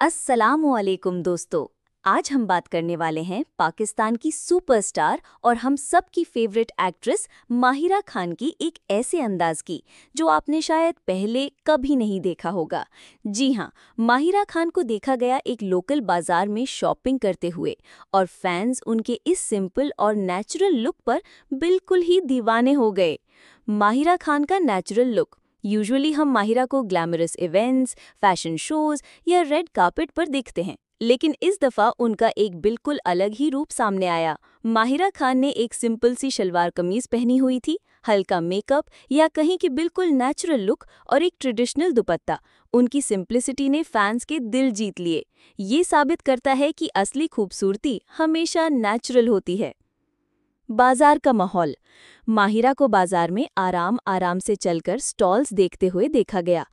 अस्सलामुअलैकुम दोस्तों। आज हम बात करने वाले हैं पाकिस्तान की सुपरस्टार और हम सब की फेवरेट एक्ट्रेस माहिरा खान की एक ऐसे अंदाज की जो आपने शायद पहले कभी नहीं देखा होगा। जी हाँ, माहिरा खान को देखा गया एक लोकल बाजार में शॉपिंग करते हुए और फैंस उनके इस सिंपल और नेचुरल लुक पर बिल्कुल ही दीवाने हो गए। माहिरा खान का नेचुरल लुक। यूजुअली हम माहिरा को ग्लैमरस इवेंट्स, फैशन शोज या रेड कार्पेट पर देखते हैं, लेकिन इस दफा उनका एक बिल्कुल अलग ही रूप सामने आया। माहिरा खान ने एक सिंपल सी शलवार कमीज पहनी हुई थी, हल्का मेकअप या कहीं कि बिल्कुल नेचुरल लुक और एक ट्रेडिशनल दुपट्टा। उनकी सिंप्लिसिटी ने फैंस के दिल जीत लिए। ये साबित करता है कि असली खूबसूरती हमेशा नेचुरल होती है। बाजार का माहौल। माहिरा को बाजार में आराम आराम से चलकर स्टॉल्स देखते हुए देखा गया।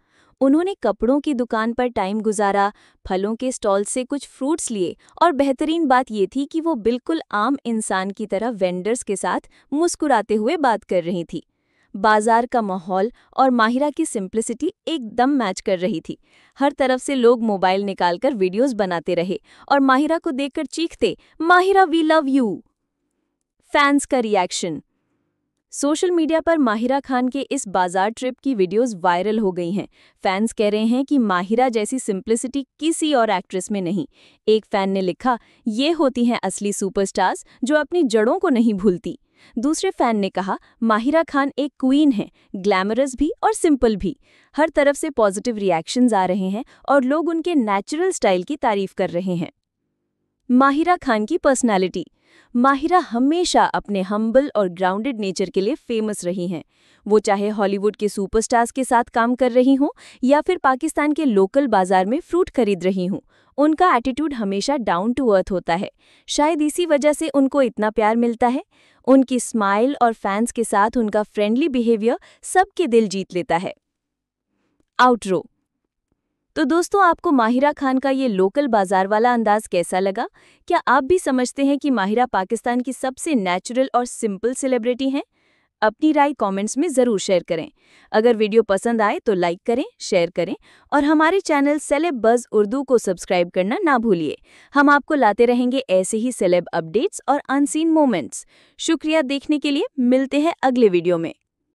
उन्होंने कपड़ों की दुकान पर टाइम गुजारा, फलों के स्टॉल से कुछ फ्रूट्स लिए और बेहतरीन बात ये थी कि वो बिल्कुल आम इंसान की तरह वेंडर्स के साथ मुस्कुराते हुए बात कर रही थी। बाजार का माहौल और माहिरा की सिंप्लिसिटी एकदम मैच कर रही थी। हर तरफ से लोग मोबाइल निकालकर वीडियोस बनाते रहे और माहिरा को देखकर चीखते, Mahira we love you. Fans का रिएक्शन। सोशल मीडिया पर माहिरा खान के इस बाजार ट्रिप की वीडियोस वायरल हो गई हैं। फैंस कह रहे हैं कि माहिरा जैसी सिंप्लिसिटी किसी और एक्ट्रेस में नहीं। एक फैन ने लिखा, ये होती हैं असली सुपरस्टार्स जो अपनी जड़ों को नहीं भूलती। दूसरे फैन ने कहा, माहिरा खान एक क्वीन है, ग्लैमरस भी और सिंपल भी। हर तरफ से पॉजिटिव रिएक्शंस आ रहे हैं और लोग उनके नेचुरल स्टाइल की तारीफ कर रहे हैं। माहिरा खान की पर्सनालिटी। माहिरा हमेशा अपने हम्बल और ग्राउंडेड नेचर के लिए फेमस रही हैं। वो चाहे हॉलीवुड के सुपरस्टार्स के साथ काम कर रही हों या फिर पाकिस्तान के लोकल बाजार में फ्रूट खरीद रही हों, उनका एटीट्यूड हमेशा डाउन टू अर्थ होता है। शायद इसी वजह से उनको इतना प्यार मिलता है। उनकी स्माइल और फैंस के साथ उनका फ्रेंडली बिहेवियर सबके दिल जीत लेता है। आउटरो। तो दोस्तों, आपको माहिरा खान का ये लोकल बाजार वाला अंदाज कैसा लगा? क्या आप भी समझते हैं कि माहिरा पाकिस्तान की सबसे नेचुरल और सिंपल सेलिब्रिटी हैं? अपनी राय कमेंट्स में ज़रूर शेयर करें। अगर वीडियो पसंद आए तो लाइक करें, शेयर करें और हमारे चैनल सेलेब बज़ उर्दू को सब्सक्राइब करना ना भूलिए। हम आपको लाते रहेंगे ऐसे ही सेलेब अपडेट्स और अनसीन मोमेंट्स। शुक्रिया देखने के लिए। मिलते हैं अगले वीडियो में।